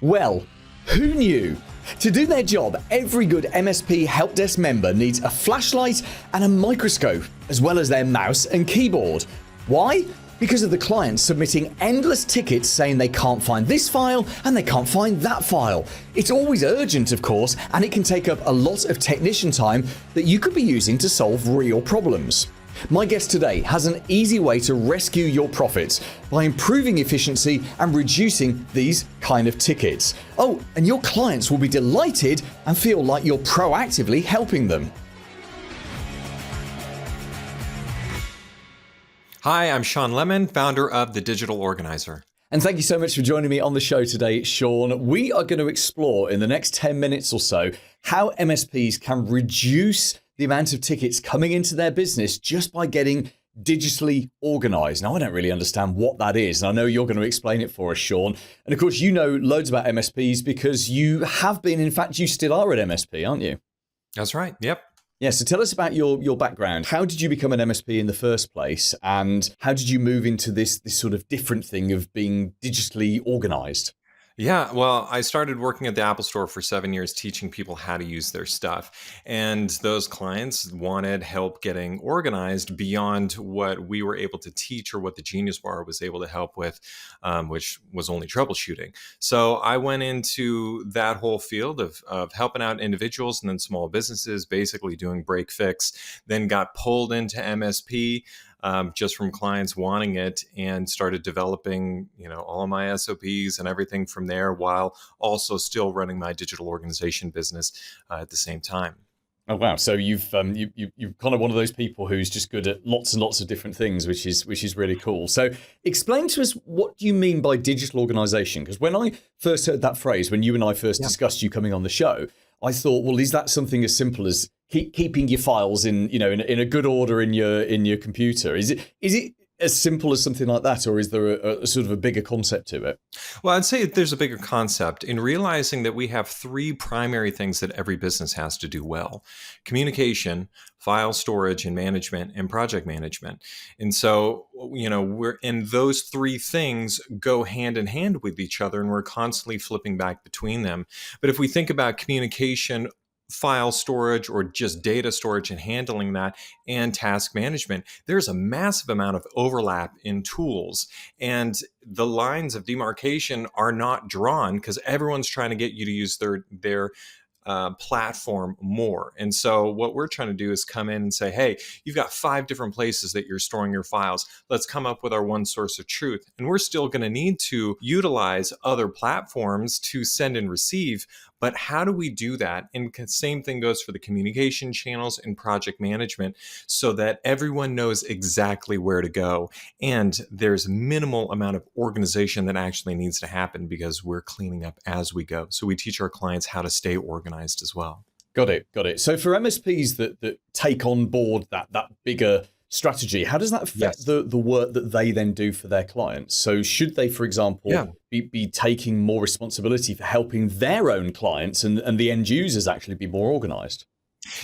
Well, who knew? To do their job, every good MSP help desk member needs a flashlight and a microscope, as well as their mouse and keyboard. Why? Because of the clients submitting endless tickets saying they can't find this file and they can't find that file. It's always urgent, of course, and it can take up a lot of technician time that you could be using to solve real problems. My guest today has an easy way to rescue your profits by improving efficiency and reducing these kind of tickets. Oh, and your clients will be delighted and feel like you're proactively helping them. Hi, I'm Shawn Lemon, founder of The Digital Organizer. And thank you so much for joining me on the show today, Shawn. We are going to explore in the next 10 minutes or so how MSPs can reduce the amount of tickets coming into their business just by getting digitally organized. Now, I don't really understand what that is, and I know you're going to explain it for us, Shawn. And of course, you know loads about MSPs because you have been, in fact, you still are at MSP, aren't you? That's right. Yep. Yeah, so tell us about your background. How did you become an MSP in the first place? And how did you move into this sort of different thing of being digitally organized? Yeah, well, I started working at the Apple Store for 7 years, teaching people how to use their stuff. And those clients wanted help getting organized beyond what we were able to teach or what the Genius Bar was able to help with, which was only troubleshooting. So I went into that whole field of helping out individuals and then small businesses, basically doing break fix, then got pulled into MSP. Just from clients wanting it, and started developing, all of my SOPs and everything from there, while also still running my digital organization business at the same time. Oh wow! So you're kind of one of those people who's just good at lots and lots of different things, which is really cool. So explain to us, what do you mean by digital organization? Because when I first heard that phrase, when you and I first discussed you coming on the show, I thought, well, is that something as simple as keeping your files in a good order in your computer? Is it as simple as something like that, or is there a sort of a bigger concept to it? Well, I'd say there's a bigger concept in realizing that we have three primary things that every business has to do well: communication, file storage and management, and project management. And so, those three things go hand in hand with each other, and we're constantly flipping back between them. But if we think about communication, file storage, or just data storage and handling that, and task management, there's a massive amount of overlap in tools, and the lines of demarcation are not drawn because everyone's trying to get you to use their platform more. And so what we're trying to do is come in and say, hey, you've got 5 different places that you're storing your files. Let's come up with our one source of truth. And we're still going to need to utilize other platforms to send and receive. But how do we do that? And the same thing goes for the communication channels and project management, so that everyone knows exactly where to go. And there's minimal amount of organization that actually needs to happen because we're cleaning up as we go. So we teach our clients how to stay organized as well. Got it. So for MSPs that take on board that bigger strategy, how does that affect the work that they then do for their clients? So should they, for example, be taking more responsibility for helping their own clients and the end users actually be more organized?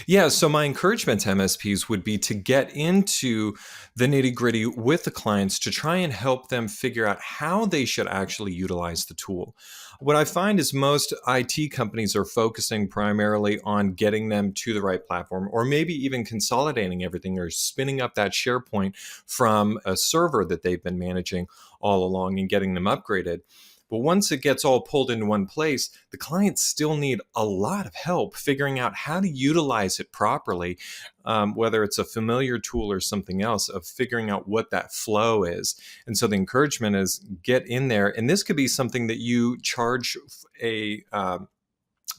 Yeah, so my encouragement to MSPs would be to get into the nitty-gritty with the clients to try and help them figure out how they should actually utilize the tool. What I find is most IT companies are focusing primarily on getting them to the right platform, or maybe even consolidating everything or spinning up that SharePoint from a server that they've been managing all along and getting them upgraded. But once it gets all pulled into one place, the clients still need a lot of help figuring out how to utilize it properly, whether it's a familiar tool or something else, of figuring out what that flow is. And so the encouragement is get in there. And this could be something that you charge a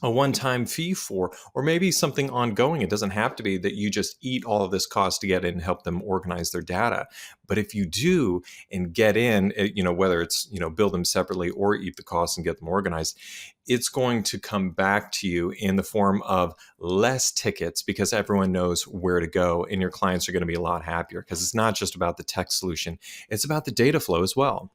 one-time fee for, or maybe something ongoing. It doesn't have to be that you just eat all of this cost to get in and help them organize their data. But if you do and get in, whether it's, build them separately or eat the cost and get them organized, it's going to come back to you in the form of less tickets because everyone knows where to go, and your clients are going to be a lot happier because it's not just about the tech solution, it's about the data flow as well.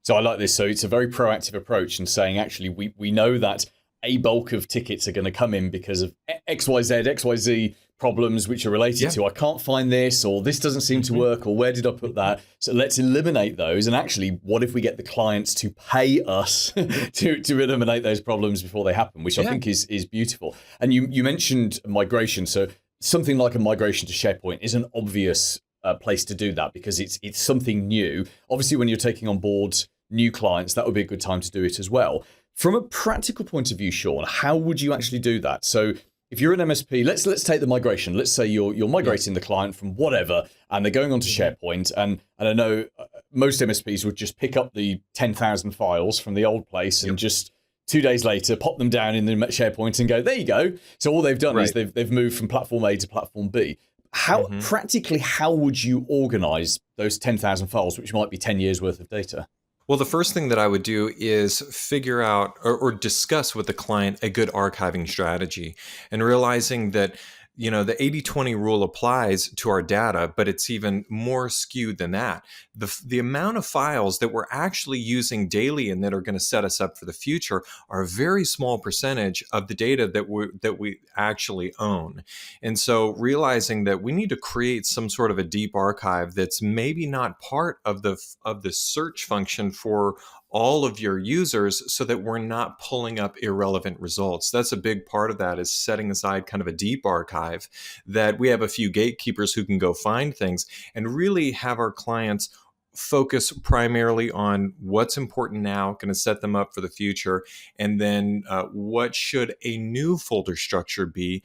So I like this. So it's a very proactive approach and saying, actually, we know that a bulk of tickets are going to come in because of XYZ problems which are related to I can't find this, or this doesn't seem to work, or where did I put that? So let's eliminate those. And actually, what if we get the clients to pay us to eliminate those problems before they happen, which I think is beautiful. And you mentioned migration. So something like a migration to SharePoint is an obvious place to do that because it's something new. Obviously, when you're taking on board new clients, that would be a good time to do it as well. From a practical point of view, Shawn, how would you actually do that? So if you're an MSP, let's take the migration. Let's say you're migrating the client from whatever, and they're going onto SharePoint. And I know most MSPs would just pick up the 10,000 files from the old place and just 2 days later pop them down in the SharePoint and go, there you go. So all they've done is they've moved from platform A to platform B. How practically, how would you organize those 10,000 files, which might be 10 years worth of data? Well, the first thing that I would do is figure out or discuss with the client a good archiving strategy, and realizing that, the 80-20 rule applies to our data, but it's even more skewed than that. The amount of files that we're actually using daily and that are going to set us up for the future are a very small percentage of the data that we actually own. And so realizing that we need to create some sort of a deep archive that's maybe not part of the search function for all of your users, so that we're not pulling up irrelevant results. That's a big part of that, is setting aside kind of a deep archive that we have a few gatekeepers who can go find things, and really have our clients focus primarily on what's important now, going to set them up for the future, and then what should a new folder structure be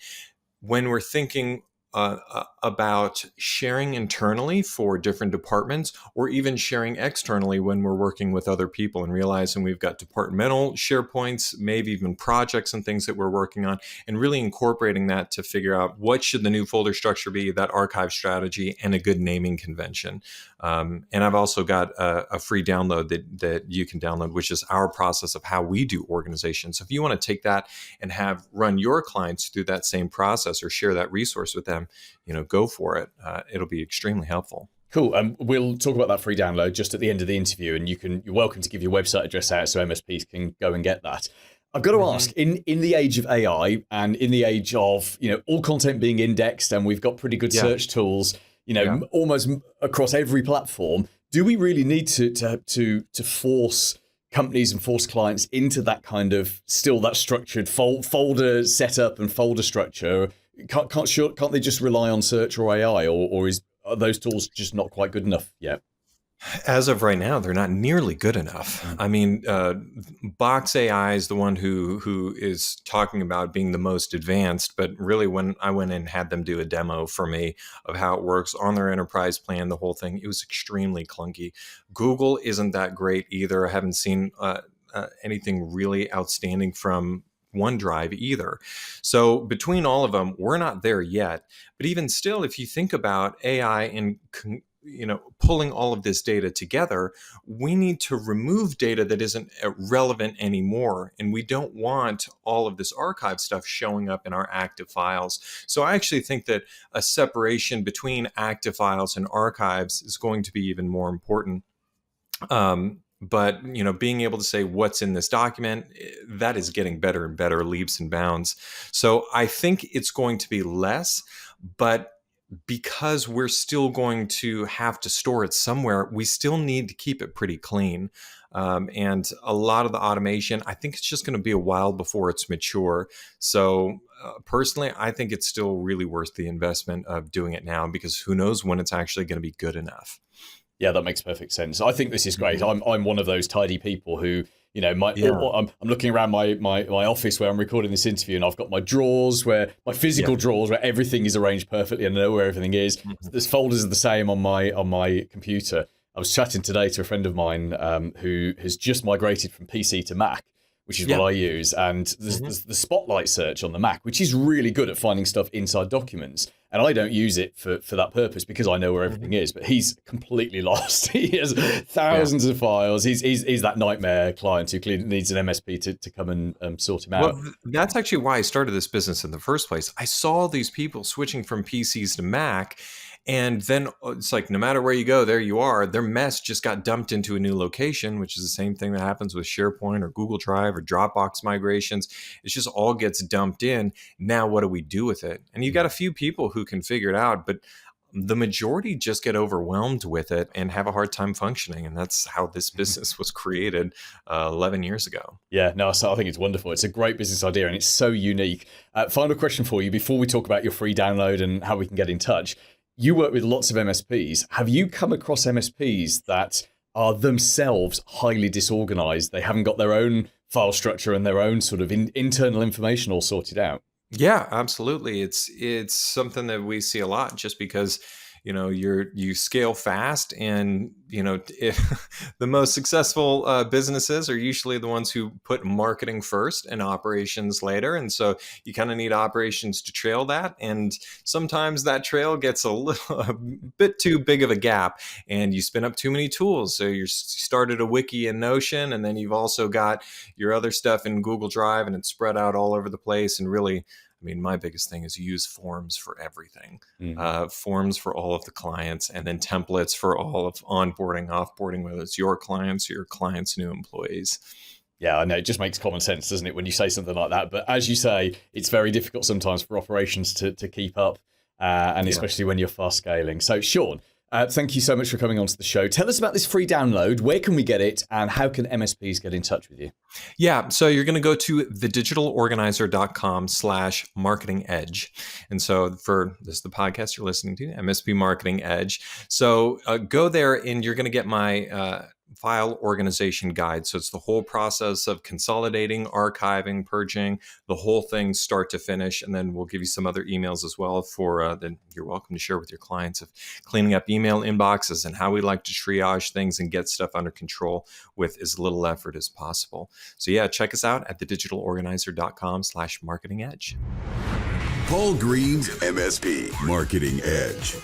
when we're thinking about sharing internally for different departments, or even sharing externally when we're working with other people, and realizing we've got departmental SharePoints, maybe even projects and things that we're working on, and really incorporating that to figure out what should the new folder structure be, that archive strategy, and a good naming convention. And I've also got a free download that you can download, which is our process of how we do organization. So if you want to take that and run your clients through that same process, or share that resource with them, go for it. It'll be extremely helpful. Cool. We'll talk about that free download just at the end of the interview, and you're welcome to give your website address out so MSPs can go and get that. I've got to ask, in the age of AI, and in the age of all content being indexed, and we've got pretty good search tools, almost across every platform, do we really need to force companies and force clients into that kind of still that structured folder setup and folder structure? Can't they just rely on search or AI, or are those tools just not quite good enough yet? As of right now, they're not nearly good enough. I mean, Box AI is the one who is talking about being the most advanced, but really when I went and had them do a demo for me of how it works on their enterprise plan, the whole thing, it was extremely clunky. Google isn't that great either. I haven't seen anything really outstanding from OneDrive either. So between all of them, we're not there yet. But even still, if you think about AI and pulling all of this data together, we need to remove data that isn't relevant anymore. And we don't want all of this archive stuff showing up in our active files. So I actually think that a separation between active files and archives is going to be even more important. But being able to say what's in this document, that is getting better and better, leaps and bounds. So I think it's going to be less, but because we're still going to have to store it somewhere, we still need to keep it pretty clean. And a lot of the automation, I think it's just going to be a while before it's mature. So personally, I think it's still really worth the investment of doing it now, because who knows when it's actually going to be good enough. Yeah, that makes perfect sense. I think this is great. I'm one of those tidy people who, I'm looking around my office where I'm recording this interview, and I've got my drawers, where my physical drawers where everything is arranged perfectly and I know where everything is. There's folders are the same on my computer. I was chatting today to a friend of mine who has just migrated from PC to Mac, which is what I use. And there's the Spotlight search on the Mac, which is really good at finding stuff inside documents. And I don't use it for that purpose because I know where everything is. But he's completely lost. He has thousands of files. He's that nightmare client who clearly needs an MSP to come and sort him out. Well, that's actually why I started this business in the first place. I saw these people switching from PCs to Mac, And then it's like, no matter where you go, there you are. Their mess just got dumped into a new location, which is the same thing that happens with SharePoint or Google Drive or Dropbox migrations. It just all gets dumped in. Now, what do we do with it? And you got a few people who can figure it out, but the majority just get overwhelmed with it and have a hard time functioning. And that's how this business was created 11 years ago. Yeah, no, so I think it's wonderful. It's a great business idea and it's so unique. Final question for you before we talk about your free download and how we can get in touch. You work with lots of MSPs. Have you come across MSPs that are themselves highly disorganized? They haven't got their own file structure and their own sort of internal information all sorted out. Yeah, absolutely. It's something that we see a lot just because, you scale fast and, the most successful businesses are usually the ones who put marketing first and operations later. And so you kind of need operations to trail that. And sometimes that trail gets a bit too big of a gap and you spin up too many tools. So you started a wiki in Notion and then you've also got your other stuff in Google Drive and it's spread out all over the place. And really, my biggest thing is use forms for everything, forms for all of the clients, and then templates for all of onboarding, offboarding, whether it's your clients or your clients' new employees. Yeah, I know. It just makes common sense, doesn't it, when you say something like that? But as you say, it's very difficult sometimes for operations to keep up, and especially when you're fast scaling. So, Shawn, thank you so much for coming onto the show. Tell us about this free download. Where can we get it, and how can MSPs get in touch with you? Yeah, so you're going to go to thedigitalorganizer.com/marketing edge. And so this is the podcast you're listening to, MSP Marketing Edge. So go there and you're going to get my file organization guide. So it's the whole process of consolidating, archiving, purging, the whole thing start to finish. And then we'll give you some other emails as well for then you're welcome to share with your clients of cleaning up email inboxes and how we like to triage things and get stuff under control with as little effort as possible. So yeah, check us out at thedigitalorganizer.com/marketing edge. Paul Green's MSP Marketing Edge.